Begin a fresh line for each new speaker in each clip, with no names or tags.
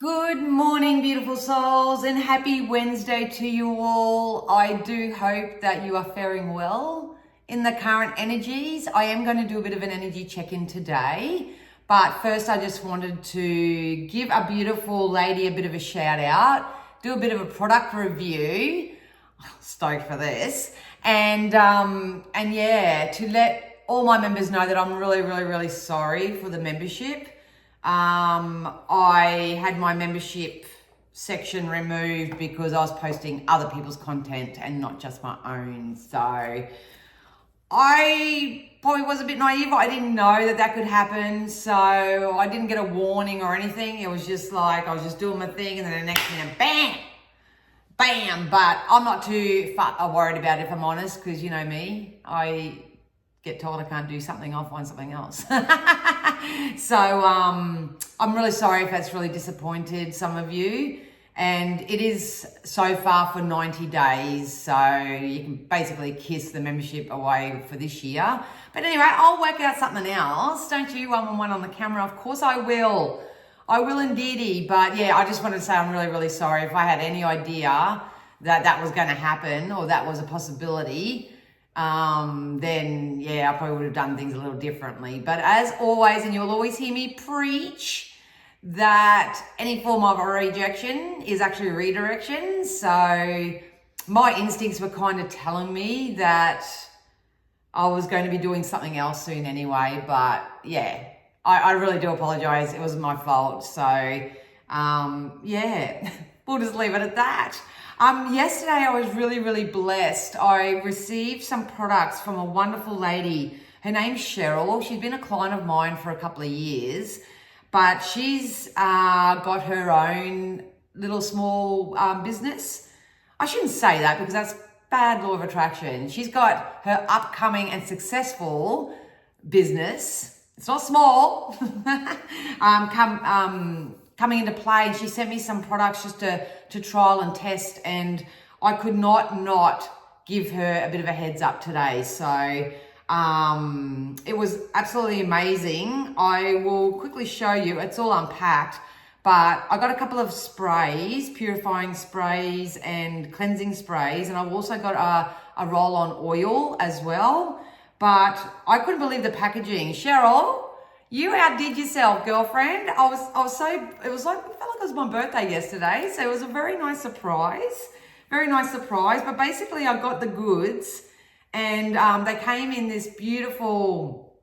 Good morning, beautiful souls, and happy Wednesday to you all. I do hope that you are faring well in the current energies. I am going to do a bit of an energy check-in today, but first I just wanted to give a beautiful lady a bit of a shout out, do a bit of a product review. Stoked for this, and yeah, to let all my members know that I'm really sorry for the membership. I had my membership section removed because I was posting other people's content and not just my own. So I probably was a bit naive. I didn't know that could happen. So I didn't get a warning or anything. It was just like I was just doing my thing, and then the next minute, bam! But I'm not too worried about it, if I'm honest, because you know me. I get told I can't do something, I'll find something else. So I'm really sorry if that's really disappointed some of you. And it is so far for 90 days. So you can basically kiss the membership away for this year. But anyway, I'll work out something else. Don't you? One on the camera. Of course I will. I will indeedy. But yeah, I just wanted to say I'm really sorry if I had any idea that was going to happen or that was a possibility. Then yeah, I probably would have done things a little differently. But as always, and you'll always hear me preach that any form of a rejection is actually redirection. So my instincts were kind of telling me that I was going to be doing something else soon anyway. But yeah, I really do apologize. It was my fault. So yeah, we'll just leave it at that. Yesterday I was really blessed. I received some products from a wonderful lady. Her name's Cheryl. She's been a client of mine for a couple of years, but she's got her own little small business. I shouldn't say that because that's bad law of attraction. She's got her upcoming and successful business. It's not small. Coming into play, and she sent me some products just to trial and test, and I could not give her a bit of a heads up today. So it was absolutely amazing. I will quickly show you. It's all unpacked, but I got a couple of sprays, purifying sprays and cleansing sprays, and I've also got a roll-on oil as well. But I couldn't believe the packaging. Cheryl, you outdid yourself, girlfriend. It felt like it was my birthday yesterday. So it was a very nice surprise. But basically I got the goods, and they came in this beautiful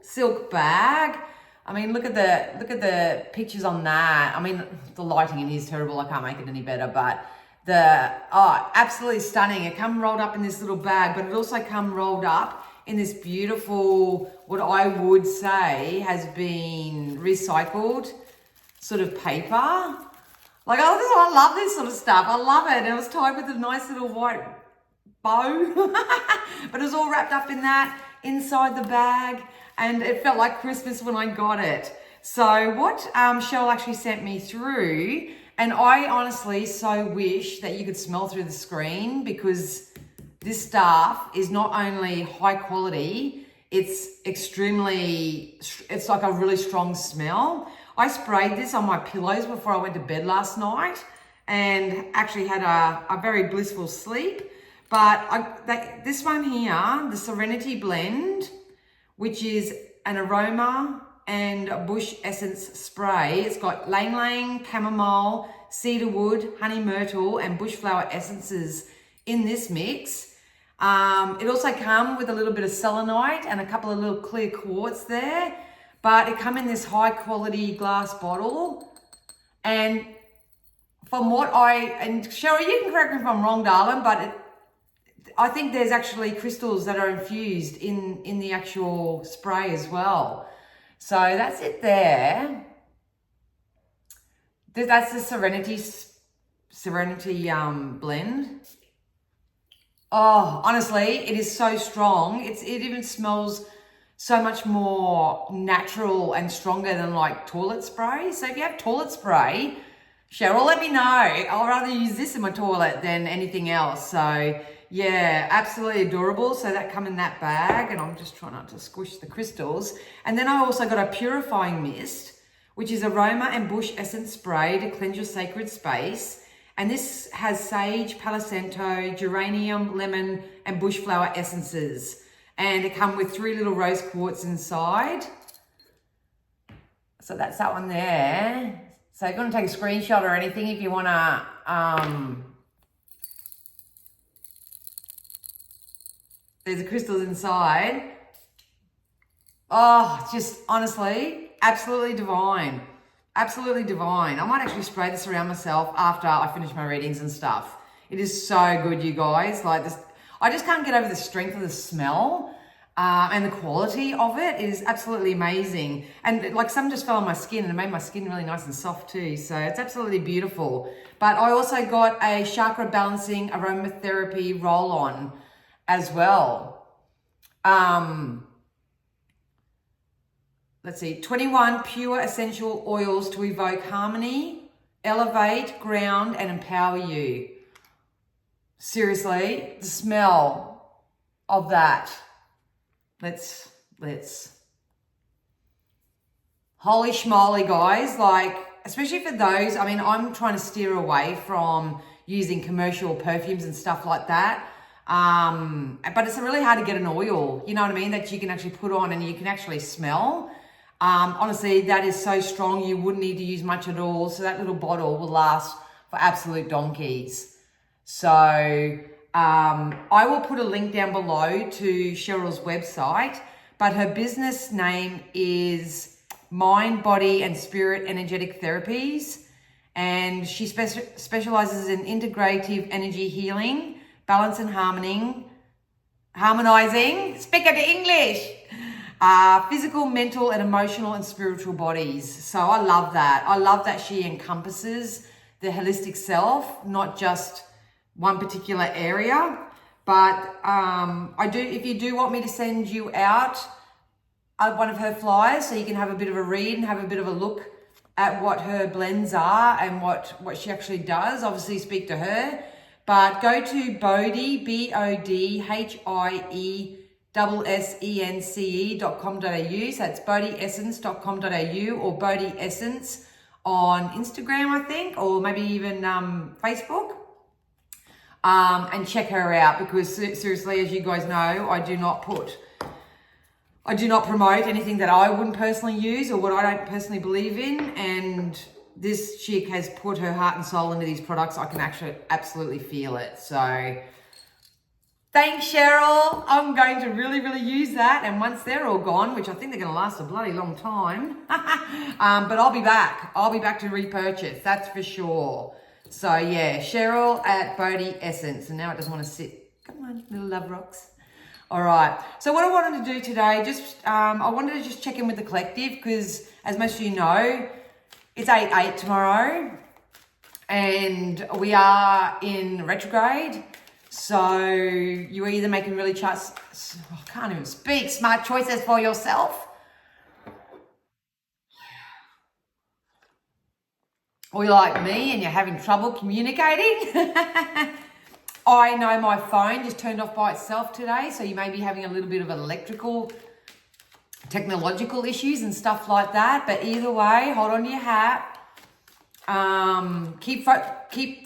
silk bag. I mean, look at the pictures on that. I mean, the lighting in here is terrible. I can't make it any better, but absolutely stunning. It come rolled up in this little bag, but it also come rolled up in this beautiful, what I would say has been recycled sort of paper. Like, I love this sort of stuff. I love it. And it was tied with a nice little white bow, but it was all wrapped up in that inside the bag, and it felt like Christmas when I got it. So what Cheryl actually sent me through, and I honestly so wish that you could smell through the screen, because this stuff is not only high quality, it's like a really strong smell. I sprayed this on my pillows before I went to bed last night and actually had a very blissful sleep. But this one here, the Serenity Blend, which is an aroma and bush essence spray. It's got ylang ylang, chamomile, cedarwood, honey myrtle, and bushflower essences in this mix. It also comes with a little bit of selenite and a couple of little clear quartz there, but it comes in this high quality glass bottle. And from and Cheryl, you can correct me if I'm wrong, darling, but I think there's actually crystals that are infused in the actual spray as well. So that's it there. That's the Serenity blend. Oh, honestly, it is so strong. It even smells so much more natural and stronger than like toilet spray. So if you have toilet spray, Cheryl, let me know. I'll rather use this in my toilet than anything else. So yeah, absolutely adorable. So that come in that bag, and I'm just trying not to squish the crystals. And then I also got a purifying mist, which is aroma and bush essence spray to cleanse your sacred space. And this has sage, palo santo, geranium, lemon, and bush flower essences. And it comes with 3 little rose quartz inside. So that's that one there. So if you want to take a screenshot or anything, if you want to, there's the crystals inside. Oh, just honestly, absolutely divine. Absolutely divine. I might actually spray this around myself after I finish my readings and stuff. It is so good, you guys. Like this, I just can't get over the strength of the smell and the quality of it. It is absolutely amazing. And like some just fell on my skin and it made my skin really nice and soft too. So it's absolutely beautiful. But I also got a chakra balancing aromatherapy roll-on as well. Let's see, 21 pure essential oils to evoke harmony, elevate, ground, and empower you. Seriously, the smell of that. Let's. Holy schmoly, guys. Like, especially for those, I mean, I'm trying to steer away from using commercial perfumes and stuff like that. But it's really hard to get an oil, you know what I mean, that you can actually put on and you can actually smell. Honestly, that is so strong, you wouldn't need to use much at all. So that little bottle will last for absolute donkeys. So I will put a link down below to Cheryl's website, but her business name is Mind, Body and Spirit Energetic Therapies. And she specializes in integrative energy healing, balance and harmonizing, speak it English, physical, mental, and emotional and spiritual bodies. So I love that. I love that she encompasses the holistic self, not just one particular area. But if you do want me to send you out one of her flyers so you can have a bit of a read and have a bit of a look at what her blends are and what she actually does, obviously speak to her. But go to Bodhi, BODHIESSENCE.com.au. So that's bodhiessence.com.au or Bodhi Essence on Instagram, I think, or maybe even Facebook. And check her out because seriously, as you guys know, I do not promote anything that I wouldn't personally use or what I don't personally believe in. And this chick has put her heart and soul into these products. I can actually absolutely feel it. So thanks, Cheryl. I'm going to really, really use that. And once they're all gone, which I think they're going to last a bloody long time, but I'll be back. I'll be back to repurchase. That's for sure. So yeah, Cheryl at Bodhi Essence. And now it doesn't want to sit. Come on, little love rocks. All right. So what I wanted to do today, I wanted to just check in with the collective because as most of you know, it's 8/8 tomorrow and we are in retrograde. So you're either making really I can't even speak, smart choices for yourself, or you're like me and you're having trouble communicating. I know my phone just turned off by itself today, so you may be having a little bit of electrical, technological issues and stuff like that. But either way, hold on to your hat. Keep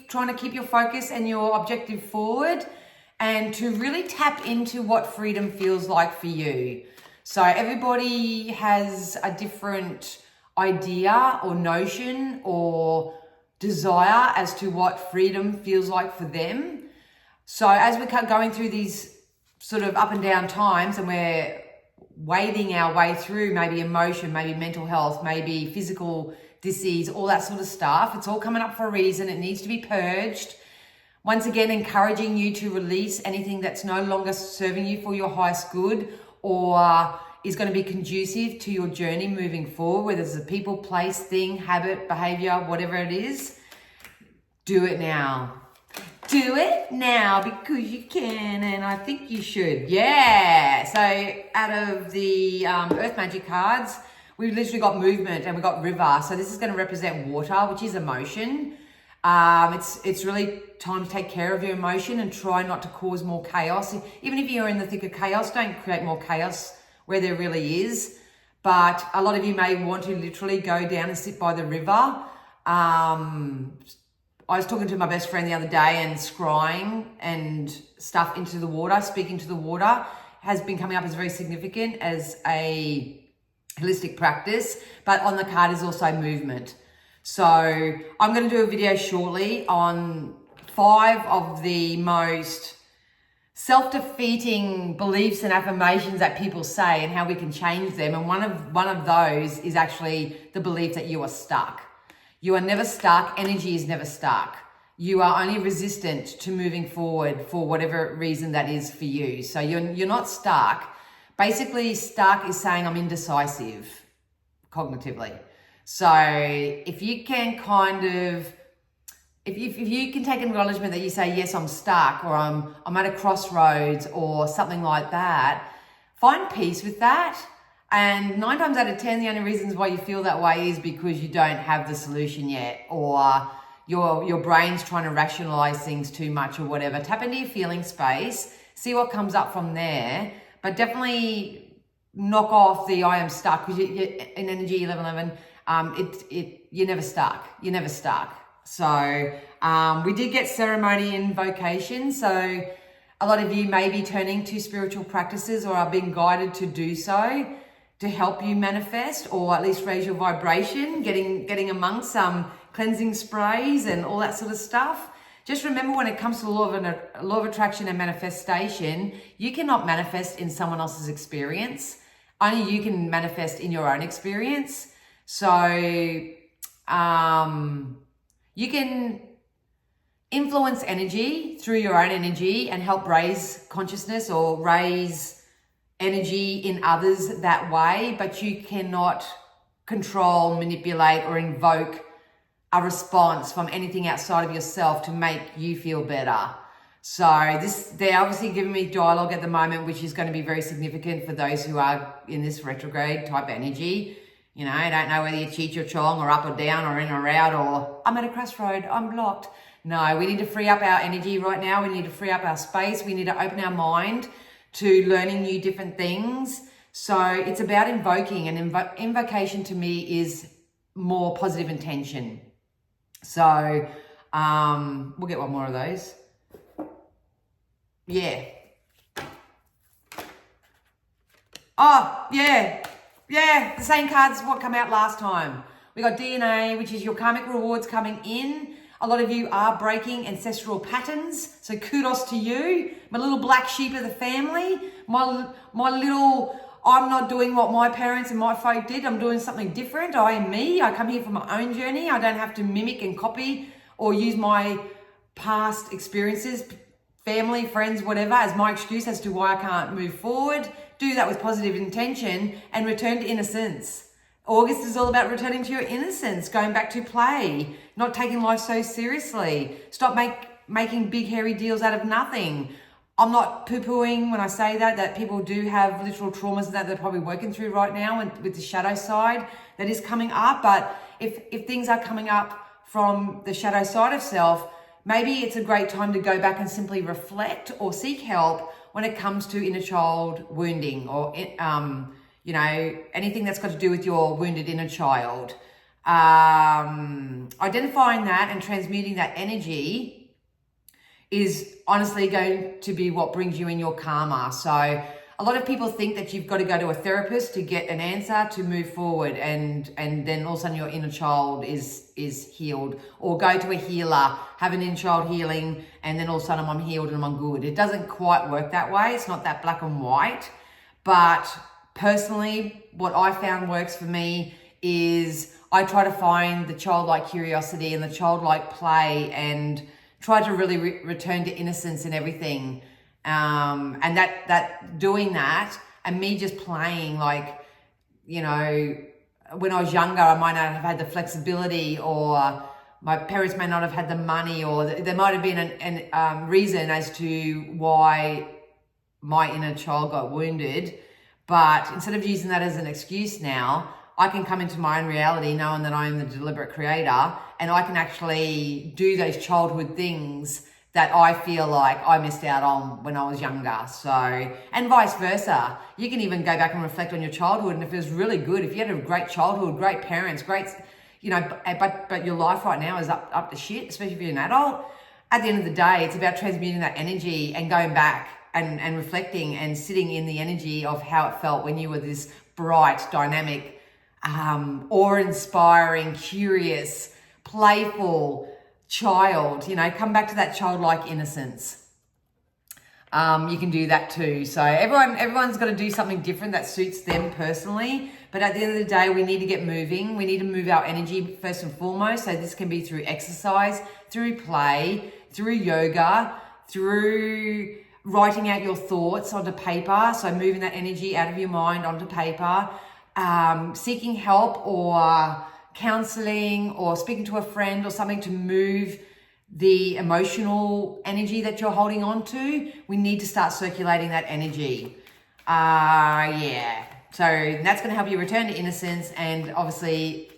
trying to keep your focus and your objective forward and to really tap into what freedom feels like for you. So everybody has a different idea or notion or desire as to what freedom feels like for them. So as we're going through these sort of up and down times and we're wading our way through maybe emotion, maybe mental health, maybe physical disease, all that sort of stuff, it's all coming up for a reason. It needs to be purged. Once again, encouraging you to release anything that's no longer serving you for your highest good or is going to be conducive to your journey moving forward, whether it's a people, place, thing, habit, behavior, whatever it is. Do it now. Do it now because you can, and I think you should. Yeah. So out of the Earth Magic cards, we've literally got movement and we've got river. So this is going to represent water, which is emotion. It's really time to take care of your emotion and try not to cause more chaos. Even if you're in the thick of chaos, don't create more chaos where there really is. but a lot of you may want to literally go down and sit by the river. I was talking to my best friend the other day, and scrying and stuff into the water, speaking to the water, has been coming up as very significant as a holistic practice, but on the card is also movement. So I'm going to do a video shortly on 5 of the most self-defeating beliefs and affirmations that people say and how we can change them. And one of those is actually the belief that you are stuck. You are never stuck. Energy is never stuck. You are only resistant to moving forward for whatever reason that is for you. So you're not stuck. Basically, stuck is saying I'm indecisive cognitively. So if you can if you can take acknowledgement that you say, yes, I'm stuck, or I'm at a crossroads or something like that, find peace with that. And 9 times out of 10, the only reasons why you feel that way is because you don't have the solution yet, or your brain's trying to rationalize things too much or whatever. Tap into your feeling space, see what comes up from there, but definitely knock off the I am stuck, because in energy 1111, you're never stuck. You're never stuck. So we did get ceremony and vocation. So a lot of you may be turning to spiritual practices or are being guided to do so to help you manifest, or at least raise your vibration, getting amongst some cleansing sprays and all that sort of stuff. Just remember, when it comes to the law of attraction and manifestation, you cannot manifest in someone else's experience. Only you can manifest in your own experience. So you can influence energy through your own energy and help raise consciousness or raise energy in others that way, but you cannot control, manipulate, or invoke a response from anything outside of yourself to make you feel better. So they're obviously giving me dialogue at the moment, which is going to be very significant for those who are in this retrograde type energy. You know, I don't know whether you're Cheech or Chong or up or down or in or out, or I'm at a crossroad, I'm blocked. No, we need to free up our energy right now. We need to free up our space. We need to open our mind to learning new different things. So it's about invoking, and invocation to me is more positive intention. So we'll get one more of those. Yeah. Oh, yeah. Yeah, the same cards what come out last time. We got DNA, which is your karmic rewards coming in. A lot of you are breaking ancestral patterns, so kudos to you. My little black sheep of the family, my little, I'm not doing what my parents and my folk did. I'm doing something different. I am me. I come here for my own journey. I don't have to mimic and copy or use my past experiences, family, friends, whatever, as my excuse as to why I can't move forward. Do that with positive intention and return to innocence. August is all about returning to your innocence, going back to play, not taking life so seriously. Stop making big, hairy deals out of nothing. I'm not poo-pooing when I say that people do have literal traumas that they're probably working through right now, and with the shadow side that is coming up. But if things are coming up from the shadow side of self, maybe it's a great time to go back and simply reflect or seek help when it comes to inner child wounding, or you know, anything that's got to do with your wounded inner child. Identifying that and transmuting that energy is honestly going to be what brings you in your karma. So a lot of people think that you've got to go to a therapist to get an answer to move forward, and then all of a sudden your inner child is healed, or go to a healer, have an inner child healing, and then all of a sudden I'm healed and I'm good. It doesn't quite work that way. It's not that black and white. But personally, what I found works for me is I try to find the childlike curiosity and the childlike play, and try to really return to innocence in everything. And that doing that, and me just playing, like, you know, when I was younger, I might not have had the flexibility, or my parents may not have had the money, or there might have been an reason as to why my inner child got wounded. But instead of using that as an excuse now, I can come into my own reality knowing that I am the deliberate creator, and I can actually do those childhood things that I feel like I missed out on when I was younger. So, and vice versa. You can even go back and reflect on your childhood, and if it was really good, if you had a great childhood, great parents, great, but your life right now is up to shit, especially if you're an adult. At the end of the day, it's about transmuting that energy and going back and reflecting and sitting in the energy of how it felt when you were this bright, dynamic, awe-inspiring, curious, playful child. Come back to that childlike innocence. You can do that too. So everyone's got to do something different that suits them personally. But at the end of the day, we need to get moving. We need to move our energy first and foremost. So this can be through exercise, through play, through yoga, through writing out your thoughts onto paper. So moving that energy out of your mind onto paper, seeking help or counseling or speaking to a friend or something to move the emotional energy that you're holding on to. We need to start circulating that energy. Yeah. So that's going to help you return to innocence, and obviously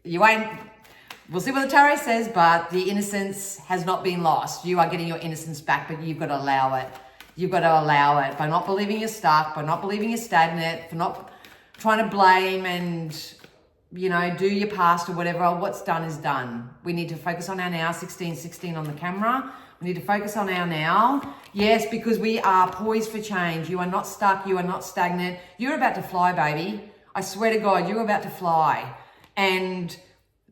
we'll see what the tarot says, but the innocence has not been lost. You are getting your innocence back, but you've got to allow it. You've got to allow it by not believing you're stuck, by not believing you're stagnant, for not trying to blame and, do your past or whatever. What's done is done. We need to focus on our now, 1616 on the camera. We need to focus on our now. Yes, because we are poised for change. You are not stuck. You are not stagnant. You're about to fly, baby. I swear to God, you're about to fly. And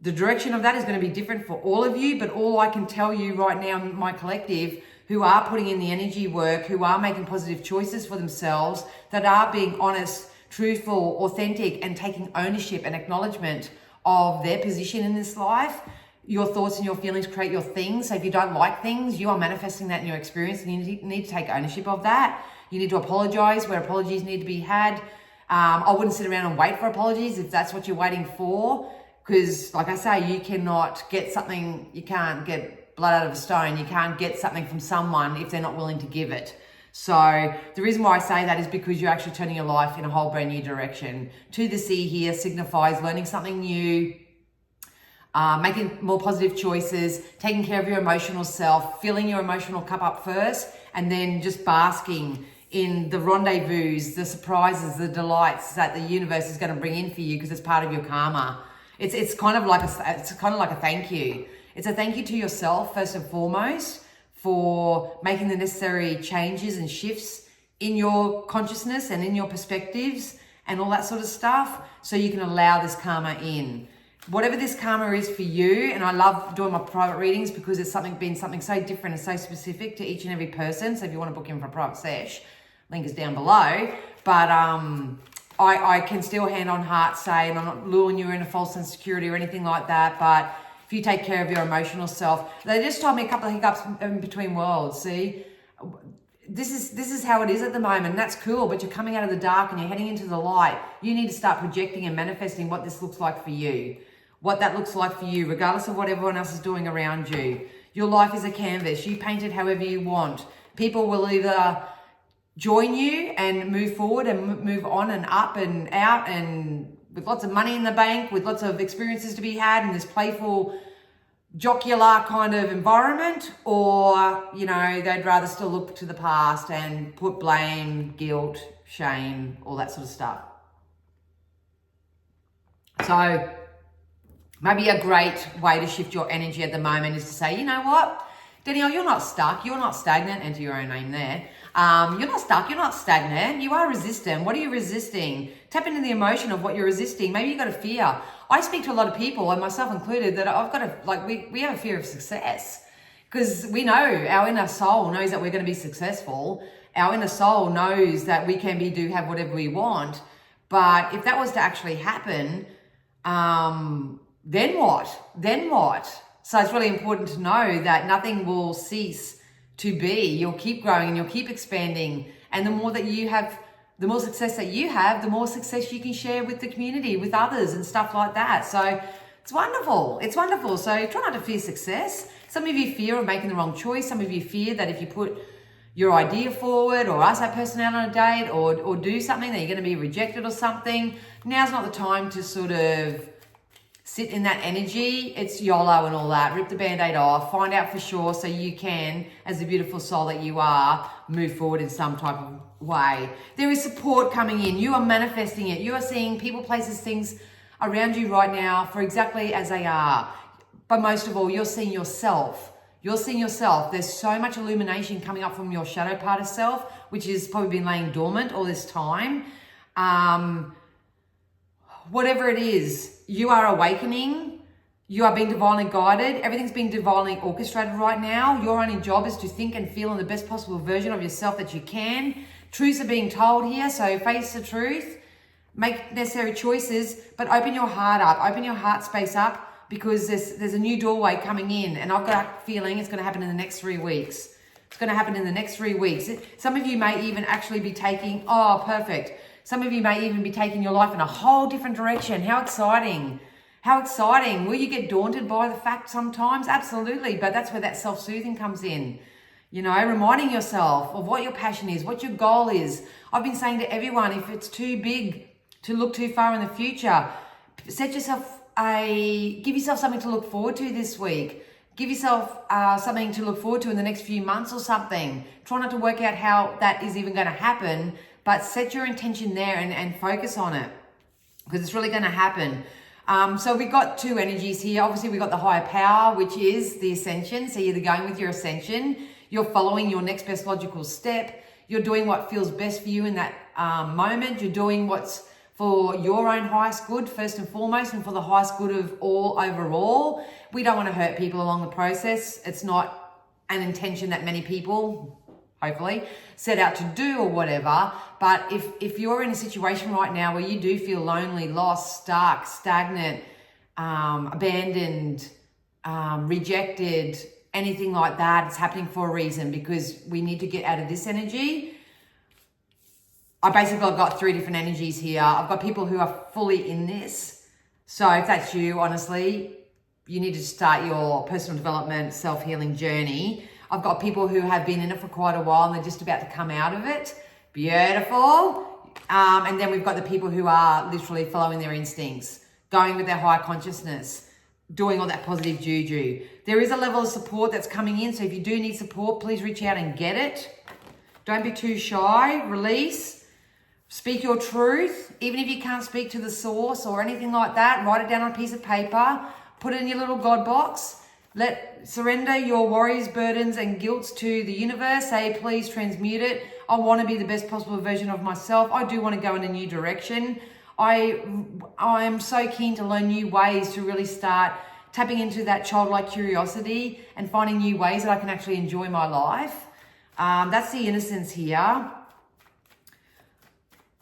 the direction of that is going to be different for all of you, but all I can tell you right now, my collective, who are putting in the energy work, who are making positive choices for themselves, that are being honest, truthful, authentic, and taking ownership and acknowledgement of their position in this life. Your thoughts and your feelings create your things. So if you don't like things, you are manifesting that in your experience, and you need to take ownership of that. You need to apologize where apologies need to be had. I wouldn't sit around and wait for apologies if that's what you're waiting for, because like I say, you cannot get something, you can't get blood out of a stone. You can't get something from someone if they're not willing to give it. So the reason why I say that is because you're actually turning your life in a whole brand new direction. To the sea here signifies learning something new, making more positive choices, taking care of your emotional self, filling your emotional cup up first, and then just basking in the rendezvous, the surprises, the delights that the universe is going to bring in for you, because it's part of your karma. It's kind of like a thank you. It's a thank you to yourself first and foremost for making the necessary changes and shifts in your consciousness and in your perspectives and all that sort of stuff, so you can allow this karma in. Whatever this karma is for you, and I love doing my private readings because it's something so different and so specific to each and every person. So if you want to book in for a private sesh, link is down below. But I can still hand on heart say, and I'm not luring you into false insecurity or anything like that, but if you take care of your emotional self. They just told me a couple of hiccups in between worlds. See, this is how it is at the moment. That's cool, but you're coming out of the dark and you're heading into the light. You need to start projecting and manifesting what this looks like for you, what that looks like for you, regardless of what everyone else is doing around you. Your life is a canvas. You paint it however you want. People will either join you and move forward and move on and up and out, and with lots of money in the bank, with lots of experiences to be had in this playful, jocular kind of environment, or, they'd rather still look to the past and put blame, guilt, shame, all that sort of stuff. So maybe a great way to shift your energy at the moment is to say, you know what, Danielle, you're not stuck, you're not stagnant, enter your own name there. You're not stuck, you're not stagnant, you are resistant. What are you resisting? Tap into the emotion of what you're resisting. Maybe you've got a fear. I speak to a lot of people, and myself included, that I've got we have a fear of success, because we know our inner soul knows that we're going to be successful. Our inner soul knows that we can have whatever we want. But if that was to actually happen, then what? Then what? So it's really important to know that nothing will cease to be. You'll keep growing and you'll keep expanding. And the more that you have, the more success that you have, the more success you can share with the community, with others and stuff like that. So it's wonderful. It's wonderful. So try not to fear success. Some of you fear of making the wrong choice. Some of you fear that if you put your idea forward or ask that person out on a date or do something that you're going to be rejected or something. Now's not the time to sort of sit in that energy, it's YOLO and all that. Rip the Band-Aid off, find out for sure so you can, as the beautiful soul that you are, move forward in some type of way. There is support coming in. You are manifesting it. You are seeing people, places, things around you right now for exactly as they are. But most of all, you're seeing yourself. You're seeing yourself. There's so much illumination coming up from your shadow part of self, which has probably been laying dormant all this time. Whatever it is, you are awakening. You are being divinely guided. Everything's being divinely orchestrated right now. Your only job is to think and feel in the best possible version of yourself that you can. Truths are being told here, so face the truth. Make necessary choices, but open your heart up. Open your heart space up, because there's a new doorway coming in, and I've got a feeling it's going to happen in the next 3 weeks. It's going to happen in the next 3 weeks. Some of you may even actually be taking, perfect. Some of you may even be taking your life in a whole different direction. How exciting. How exciting. Will you get daunted by the fact sometimes? Absolutely, but that's where that self-soothing comes in. You know, reminding yourself of what your passion is, what your goal is. I've been saying to everyone, if it's too big to look too far in the future, give yourself something to look forward to this week. Give yourself something to look forward to in the next few months or something. Try not to work out how that is even going to happen, but set your intention there and focus on it, because it's really going to happen. So we've got two energies here. Obviously, we've got the higher power, which is the ascension. So you're going with your ascension. You're following your next best logical step. You're doing what feels best for you in that moment. You're doing what's for your own highest good, first and foremost, and for the highest good of all overall. We don't want to hurt people along the process. It's not an intention that many people, hopefully, set out to do or whatever. But if you're in a situation right now where you do feel lonely, lost, stuck, stagnant, abandoned, rejected, anything like that, it's happening for a reason, because we need to get out of this energy. I've got 3 different energies here. I've got people who are fully in this. So if that's you, honestly, you need to start your personal development, self-healing journey. I've got people who have been in it for quite a while and they're just about to come out of it. Beautiful. And then we've got the people who are literally following their instincts, going with their higher consciousness, doing all that positive juju. There is a level of support that's coming in. So if you do need support, please reach out and get it. Don't be too shy. Release. Speak your truth. Even if you can't speak to the source or anything like that, write it down on a piece of paper. Put it in your little God box. Surrender your worries, burdens, and guilts to the universe. Say, please transmute it. I want to be the best possible version of myself. I do want to go in a new direction. I am so keen to learn new ways to really start tapping into that childlike curiosity and finding new ways that I can actually enjoy my life. That's the innocence here.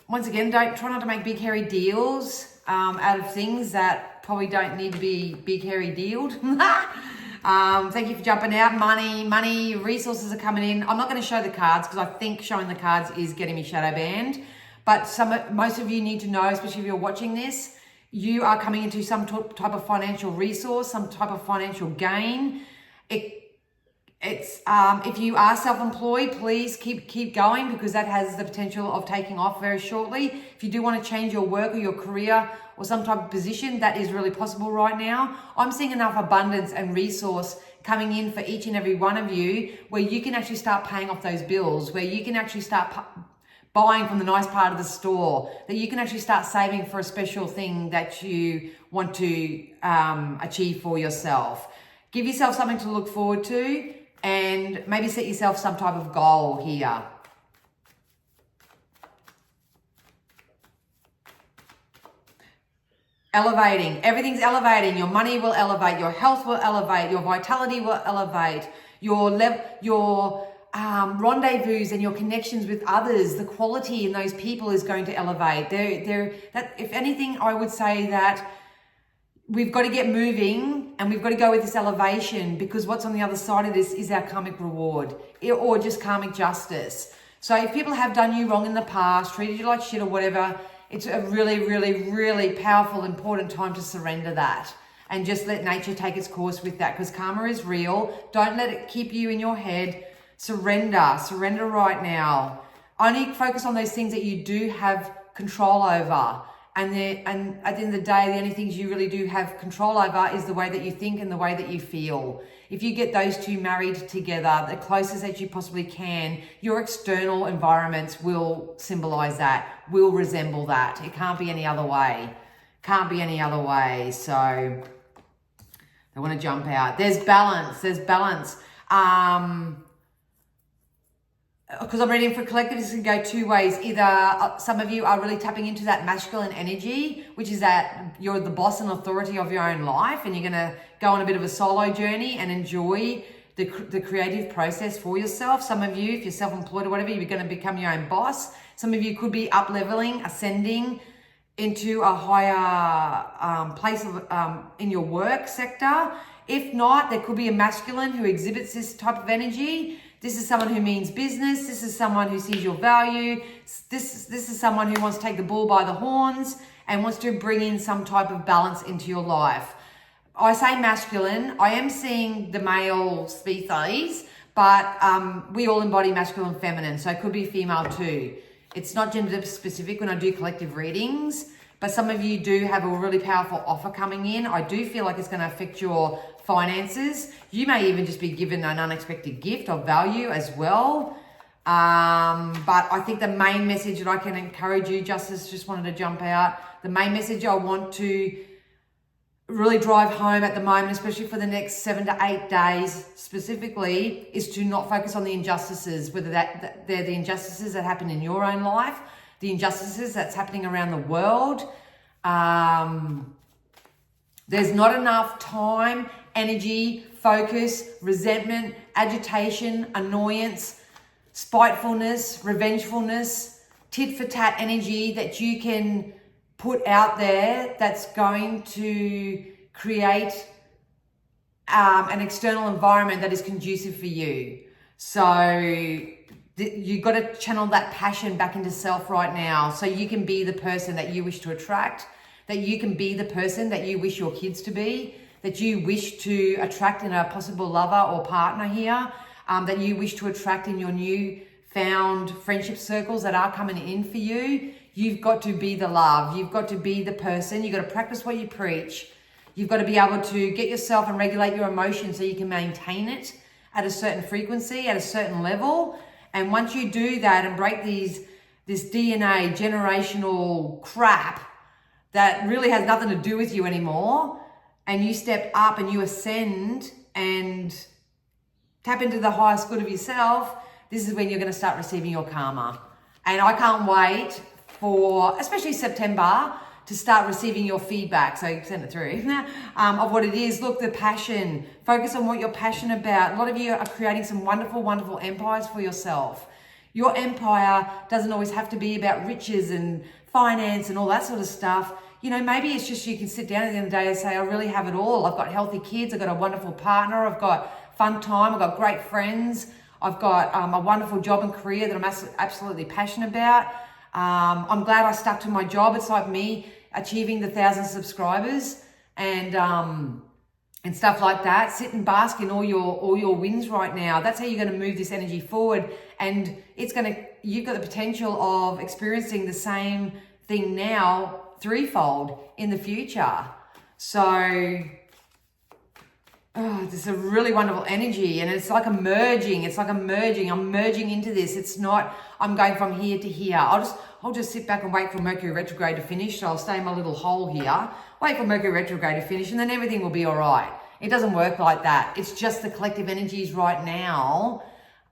Once again, try not to make big hairy deals out of things that probably don't need to be big hairy dealed. Thank you for jumping out. Money, resources are coming in. I'm not going to show the cards because I think showing the cards is getting me shadow banned. But most of you need to know, especially if you're watching this, you are coming into some type of financial resource, some type of financial gain. If you are self-employed, please keep going, because that has the potential of taking off very shortly. If you do want to change your work or your career or some type of position, that is really possible right now. I'm seeing enough abundance and resource coming in for each and every one of you, where you can actually start paying off those bills, where you can actually start buying from the nice part of the store, that you can actually start saving for a special thing that you want to achieve for yourself. Give yourself something to look forward to, and maybe set yourself some type of goal here. Elevating. Everything's elevating. Your money will elevate. Your health will elevate. Your vitality will elevate. Your rendezvous and your connections with others, the quality in those people is going to elevate. If anything, I would say that we've got to get moving and we've got to go with this elevation, because what's on the other side of this is our karmic reward, or just karmic justice. So if people have done you wrong in the past, treated you like shit or whatever, it's a really, really, really powerful, important time to surrender that and just let nature take its course with that, because karma is real. Don't let it keep you in your head. Surrender right now. Only focus on those things that you do have control over, And at the end of the day, the only things you really do have control over is the way that you think and the way that you feel. If you get those two married together, the closest that you possibly can, your external environments will symbolize that, will resemble that. It can't be any other way. Can't be any other way. So they want to jump out. There's balance. There's balance. Because I'm reading for collective, this can go two ways. Either some of you are really tapping into that masculine energy, which is that you're the boss and authority of your own life, and you're going to go on a bit of a solo journey and enjoy the creative process for yourself. Some of you, if you're self-employed or whatever, you're going to become your own boss. Some of you could be up-leveling, ascending into a higher place of, in your work sector. If not, there could be a masculine who exhibits this type of energy. This is someone who means business. This is someone who sees your value. This is someone who wants to take the bull by the horns and wants to bring in some type of balance into your life. I say masculine. I am seeing the male species, but we all embody masculine and feminine, so it could be female too. It's not gender specific when I do collective readings, but some of you do have a really powerful offer coming in. I do feel like it's going to affect your finances. You may even just be given an unexpected gift of value as well. But I think the main message that I can encourage you, Justice just wanted to jump out. The main message I want to really drive home at the moment, especially for the next 7 to 8 days specifically, is to not focus on the injustices, whether they're the injustices that happen in your own life, the injustices that's happening around the world. There's not enough time, energy, focus, resentment, agitation, annoyance, spitefulness, revengefulness, tit for tat energy that you can put out there that's going to create an external environment that is conducive for you. So you've got to channel that passion back into self right now so you can be the person that you wish to attract, that you can be the person that you wish your kids to be, that you wish to attract in a possible lover or partner here, that you wish to attract in your new found friendship circles that are coming in for you. You've got to be the love. You've got to be the person. You've got to practice what you preach. You've got to be able to get yourself and regulate your emotions so you can maintain it at a certain frequency, at a certain level. And once you do that and break this DNA generational crap that really has nothing to do with you anymore, and you step up and you ascend and tap into the highest good of yourself, this is when you're going to start receiving your karma. And I can't wait for, especially September, to start receiving your feedback. So send it through of what it is. Look, the passion. Focus on what you're passionate about. A lot of you are creating some wonderful, wonderful empires for yourself. Your empire doesn't always have to be about riches and finance and all that sort of stuff. You know, maybe it's just you can sit down at the end of the day and say, I really have it all. I've got healthy kids. I've got a wonderful partner. I've got fun time. I've got great friends. I've got a wonderful job and career that I'm absolutely passionate about. I'm glad I stuck to my job. It's like me achieving the 1,000 subscribers and stuff like that. Sit and bask in all your wins right now. That's how you're going to move this energy forward. And you've got the potential of experiencing the same thing now threefold in the future. So this is a really wonderful energy, and it's like a merging. I'm merging into this. It's not I'm going from here to here. I'll just sit back and wait for Mercury retrograde to finish. So I'll stay in my little hole here, wait for Mercury retrograde to finish, and then everything will be all right. It doesn't work like that. It's just the collective energies right now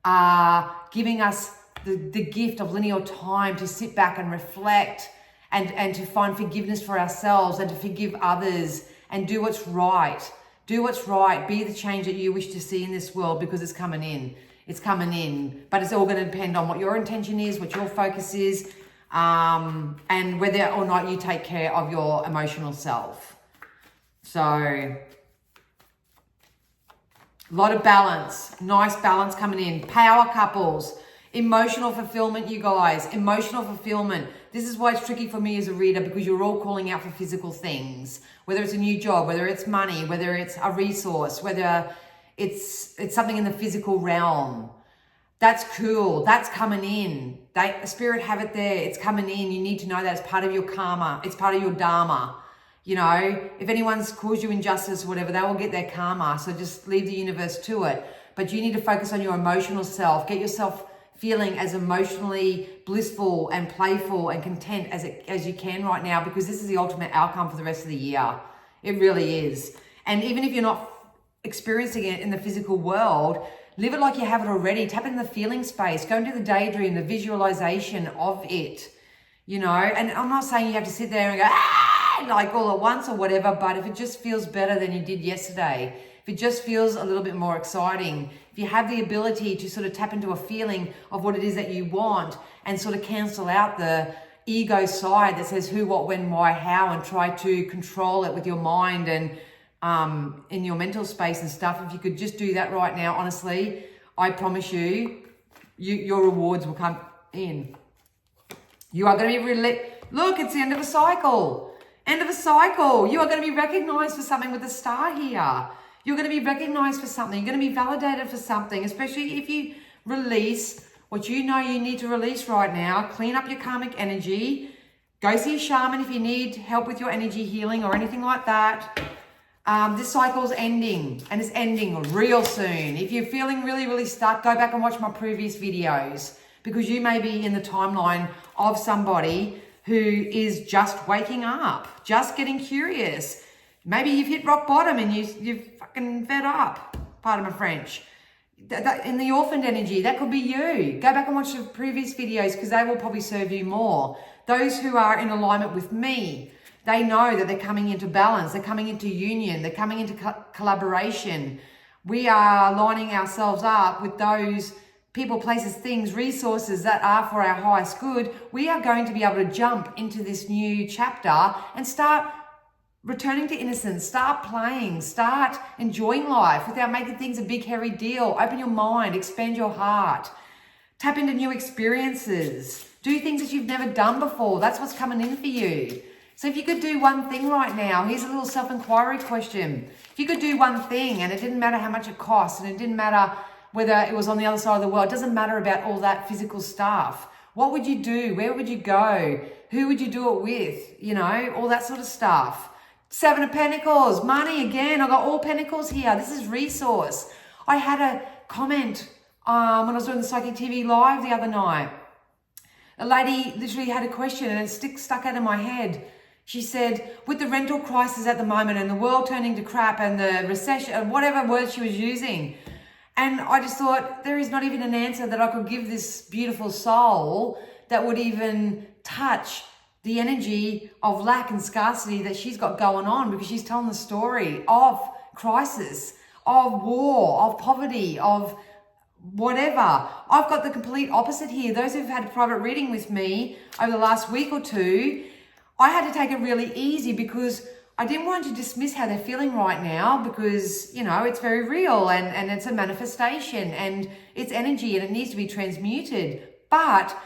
are giving us the gift of linear time to sit back and reflect and to find forgiveness for ourselves and to forgive others and do what's right. Do what's right. Be the change that you wish to see in this world, because it's coming in. It's coming in. But it's all going to depend on what your intention is, what your focus is, and whether or not you take care of your emotional self. So, a lot of balance. Nice balance coming in. Power couples. Emotional fulfillment, you guys. Emotional fulfillment. This is why it's tricky for me as a reader, because you're all calling out for physical things. Whether it's a new job, whether it's money, whether it's a resource, whether it's something in the physical realm. That's cool. That's coming in. Spirit have it there. It's coming in. You need to know that it's part of your karma. It's part of your dharma. You know, if anyone's caused you injustice or whatever, they will get their karma. So just leave the universe to it. But you need to focus on your emotional self. Get yourself feeling as emotionally blissful and playful and content as you can right now, because this is the ultimate outcome for the rest of the year. It really is. And even if you're not experiencing it in the physical world, live it like you have it already. Tap into the feeling space. Go into the daydream, the visualization of it, you know. And I'm not saying you have to sit there and go, like all at once or whatever, but if it just feels better than you did yesterday, if it just feels a little bit more exciting, if you have the ability to sort of tap into a feeling of what it is that you want and sort of cancel out the ego side that says who, what, when, why, how, and try to control it with your mind and in your mental space and stuff. If you could just do that right now, honestly, I promise you, your rewards will come in. You are going to be look, it's the end of a cycle. End of a cycle. You are going to be recognized for something with the star here. You're going to be recognized for something. You're going to be validated for something, especially if you release what you know you need to release right now. Clean up your karmic energy. Go see a shaman if you need help with your energy healing or anything like that. This cycle's ending, and it's ending real soon. If you're feeling really, really stuck, go back and watch my previous videos, because you may be in the timeline of somebody who is just waking up, just getting curious. Maybe you've hit rock bottom and you've fucking fed up, pardon my French. In the orphaned energy, that could be you. Go back and watch the previous videos, because they will probably serve you more. Those who are in alignment with me, they know that they're coming into balance, they're coming into union, they're coming into collaboration. We are lining ourselves up with those people, places, things, resources that are for our highest good. We are going to be able to jump into this new chapter and start returning to innocence, start playing, start enjoying life without making things a big hairy deal. Open your mind, expand your heart, tap into new experiences, do things that you've never done before. That's what's coming in for you. So if you could do one thing right now, here's a little self-inquiry question. If you could do one thing, and it didn't matter how much it cost, and it didn't matter whether it was on the other side of the world, it doesn't matter about all that physical stuff. What would you do? Where would you go? Who would you do it with? You know, all that sort of stuff. 7 of Pentacles, money again. I got all Pentacles here. This is resource. I had a comment when I was doing the Psychic TV live the other night. A lady literally had a question and it stuck out of my head. She said, with the rental crisis at the moment and the world turning to crap and the recession, whatever word she was using. And I just thought, there is not even an answer that I could give this beautiful soul that would even touch the energy of lack and scarcity that she's got going on, because she's telling the story of crisis, of war, of poverty, of whatever. I've got the complete opposite here. Those who've had a private reading with me over the last week or two, I had to take it really easy, because I didn't want to dismiss how they're feeling right now, because, you know, it's very real and it's a manifestation and it's energy and it needs to be transmuted. But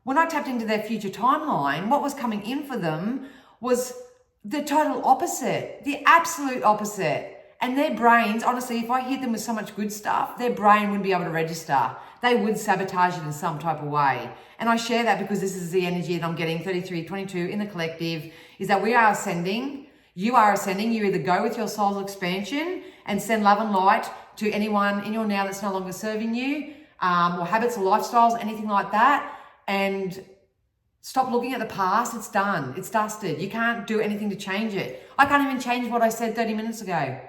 when I tapped into their future timeline, what was coming in for them was the total opposite, the absolute opposite. And their brains, honestly, if I hit them with so much good stuff, their brain wouldn't be able to register. They would sabotage it in some type of way. And I share that because this is the energy that I'm getting, 33, 22 in the collective, is that we are ascending. You are ascending. You either go with your soul's expansion and send love and light to anyone in your now that's no longer serving you, or habits or lifestyles, anything like that. And stop looking at the past. It's done. It's dusted. You can't do anything to change it. I can't even change what I said 30 minutes ago.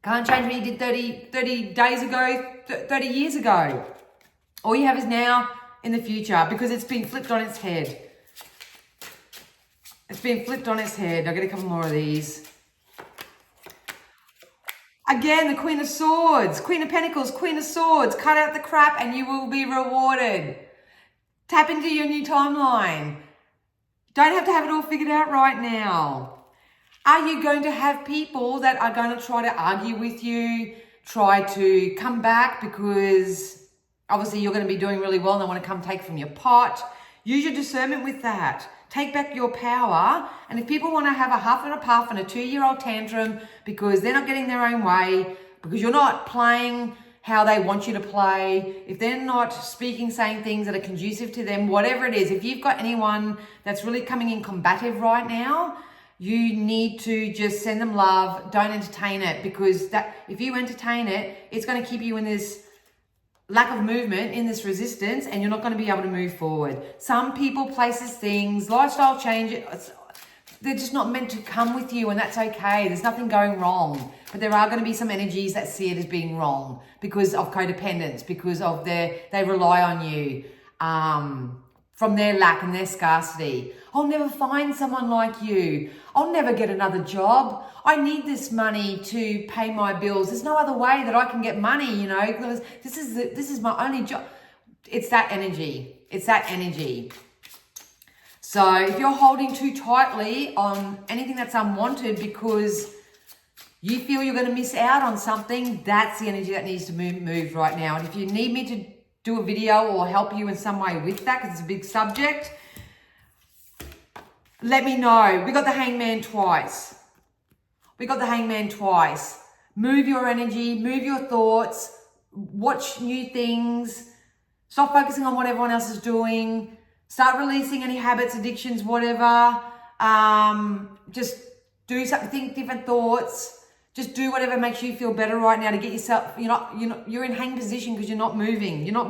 Can't change what you did 30 days ago, 30 years ago. All you have is now in the future, because it's been flipped on its head. It's been flipped on its head. I'll get a couple more of these. Again, the Queen of Swords, Queen of Pentacles, Queen of Swords. Cut out the crap and you will be rewarded. Tap into your new timeline. Don't have to have it all figured out right now. Are you going to have people that are going to try to argue with you, try to come back because obviously you're going to be doing really well and they want to come take from your pot? Use your discernment with that. Take back your power. And if people want to have a huff and a puff and a 2-year-old tantrum because they're not getting their own way, because you're not playing how they want you to play, if they're not speaking, saying things that are conducive to them, whatever it is, if you've got anyone that's really coming in combative right now, you need to just send them love. Don't entertain it, because that if you entertain it, it's going to keep you in this lack of movement, in this resistance, and you're not going to be able to move forward. Some people, places, things, lifestyle changes, they're just not meant to come with you, and that's okay. There's nothing going wrong. But there are going to be some energies that see it as being wrong because of codependence, because of they rely on you from their lack and their scarcity. I'll never find someone like you. I'll never get another job. I need this money to pay my bills. There's no other way that I can get money, you know. This is my only job. It's that energy. It's that energy. So if you're holding too tightly on anything that's unwanted because you feel you're going to miss out on something, that's the energy that needs to move right now. And if you need me to do a video or help you in some way with that, because it's a big subject, let me know. We got the hangman twice. Move your energy, move your thoughts, watch new things, stop focusing on what everyone else is doing. Start releasing any habits, addictions, whatever. Just do something, think different thoughts. Just do whatever makes you feel better right now to get yourself, you're in hang position because you're not moving. Or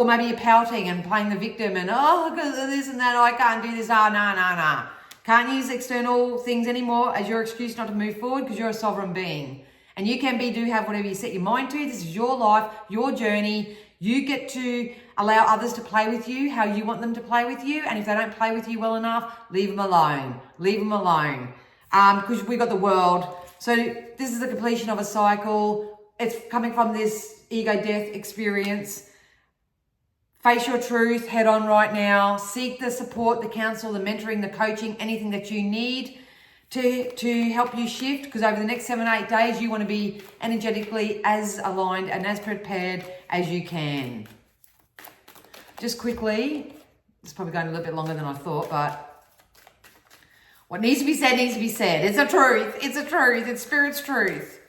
maybe you're pouting and playing the victim and, because of this and that, I can't do this. Nah. Can't use external things anymore as your excuse not to move forward, because you're a sovereign being. And you can have whatever you set your mind to. This is your life, your journey. You get to allow others to play with you how you want them to play with you. And if they don't play with you well enough, leave them alone. Because we got the world. So this is the completion of a cycle. It's coming from this ego death experience. Face your truth head on right now. Seek the support, the counsel, the mentoring, the coaching, anything that you need to help you shift, because over the next 7-8 days, you want to be energetically as aligned and as prepared as you can. Just quickly, it's probably going a little bit longer than I thought, but what needs to be said needs to be said. It's a truth. It's Spirit's truth.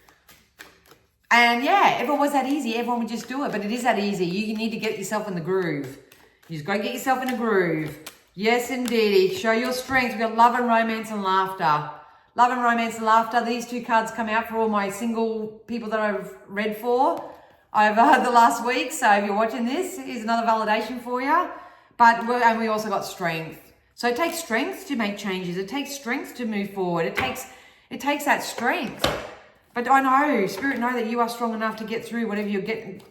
And yeah, if it was that easy, everyone would just do it, but it is that easy. You need to get yourself in the groove. You just got to get yourself in a groove. Yes, indeedy. Show your strength. We've got love and romance and laughter. Love and romance and laughter. These two cards come out for all my single people that I've read for over the last week. So if you're watching this, here's another validation for you. And we also got strength. So it takes strength to make changes. It takes strength to move forward. It takes that strength. But I know, Spirit, know that you are strong enough to get through whatever you're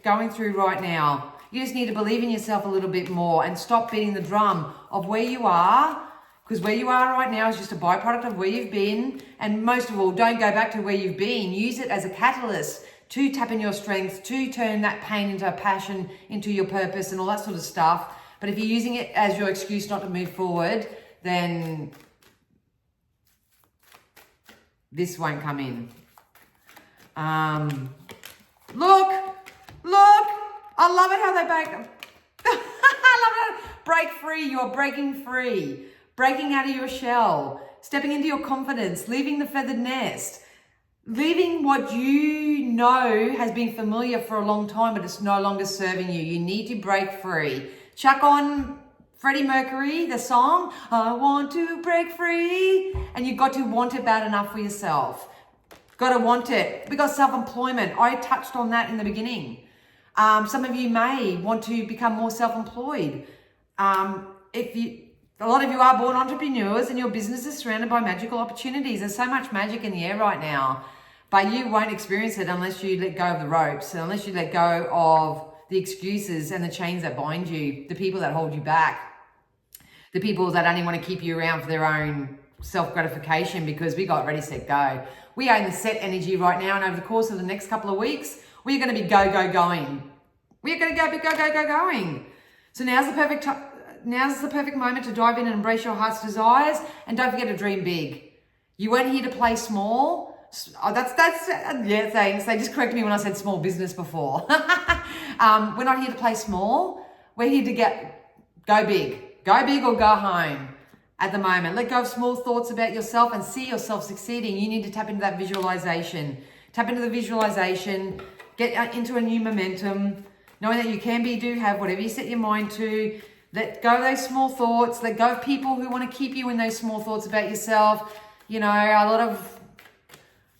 going through right now. You just need to believe in yourself a little bit more and stop beating the drum of where you are, because where you are right now is just a byproduct of where you've been. And most of all, don't go back to where you've been. Use it as a catalyst to tap in your strength, to turn that pain into a passion, into your purpose and all that sort of stuff. But if you're using it as your excuse not to move forward, then this won't come in. Look, I love it how they back. I love it. Break free. You're breaking free. Breaking out of your shell. Stepping into your confidence. Leaving the feathered nest. Leaving what you know has been familiar for a long time, but it's no longer serving you. You need to break free. Chuck on Freddie Mercury, the song, I want to break free. And you've got to want it bad enough for yourself. Got to want it. We got self-employment. I touched on that in the beginning. Some of you may want to become more self-employed. A lot of you are born entrepreneurs and your business is surrounded by magical opportunities. There's so much magic in the air right now, but you won't experience it unless you let go of the ropes, and unless you let go of the excuses and the chains that bind you, the people that hold you back, the people that only want to keep you around for their own self-gratification, because we got ready, set, go. We are in the set energy right now, and over the course of the next couple of weeks, we're going to be going. We're going to go going. So now's the perfect moment to dive in and embrace your heart's desires, and don't forget to dream big. You weren't here to play small. Oh, yeah, thanks. They just corrected me when I said small business before. We're not here to play small. We're here to go big. Go big or go home at the moment. Let go of small thoughts about yourself and see yourself succeeding. You need to tap into that visualization. Tap into the visualization. Get into a new momentum, knowing that you can have whatever you set your mind to. Let go of those small thoughts. Let go of people who want to keep you in those small thoughts about yourself. You know, a lot of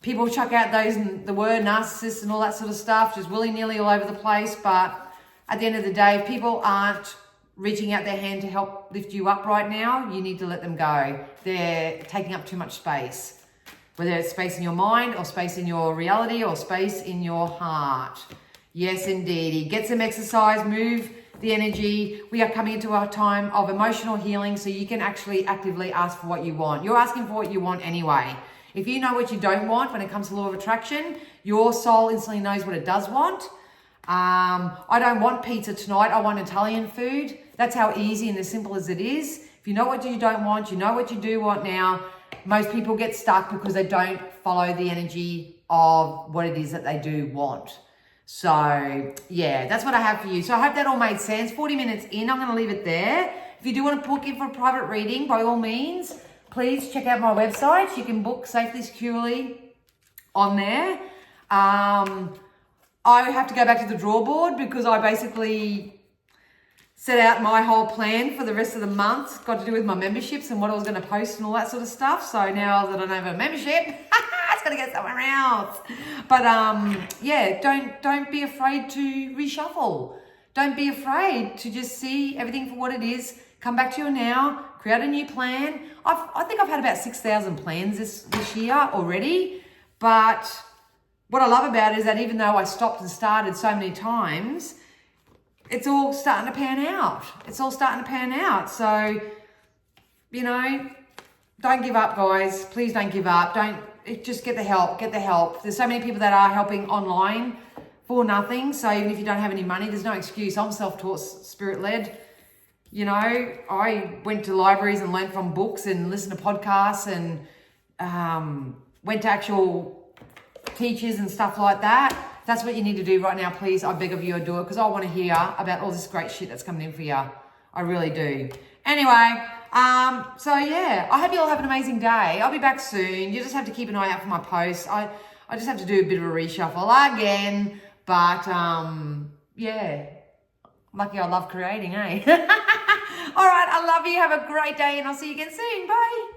people chuck out the word narcissist and all that sort of stuff, just willy-nilly all over the place. But at the end of the day, if people aren't reaching out their hand to help lift you up right now, you need to let them go. They're taking up too much space. Whether it's space in your mind or space in your reality or space in your heart. Yes, indeedy. Get some exercise, move the energy. We are coming into a time of emotional healing, so you can actually actively ask for what you want. You're asking for what you want anyway. If you know what you don't want when it comes to law of attraction, your soul instantly knows what it does want. I don't want pizza tonight. I want Italian food. That's how easy and as simple as it is. If you know what you don't want, you know what you do want now. Most people get stuck because they don't follow the energy of what it is that they do want. So yeah, that's what I have for you. So I hope that all made sense. 40 minutes in, I'm going to leave it there. If you do want to book in for a private reading, by all means, please check out my website. You can book safely, securely on there. I have to go back to the drawing board because I basically set out my whole plan for the rest of the month. Got to do with my memberships and what I was going to post and all that sort of stuff. So now that I don't have a membership, it's going to get somewhere else. But yeah, don't be afraid to reshuffle. Don't be afraid to just see everything for what it is. Come back to your now. Create a new plan. I think I've had about 6,000 plans this year already. But what I love about it is that even though I stopped and started so many times, it's all starting to pan out. It's all starting to pan out. So, you know, don't give up, guys. Please don't give up. Just get the help. Get the help. There's so many people that are helping online for nothing. So even if you don't have any money, there's no excuse. I'm self-taught, spirit-led. You know, I went to libraries and learned from books and listened to podcasts and went to actual teachers and stuff like that. That's what you need to do right now, please. I beg of you, do it, because I want to hear about all this great shit that's coming in for you. I really do. Anyway, so yeah, I hope you all have an amazing day. I'll be back soon. You just have to keep an eye out for my posts. I just have to do a bit of a reshuffle again, but yeah, lucky I love creating, eh? All right, I love you. Have a great day, and I'll see you again soon. Bye.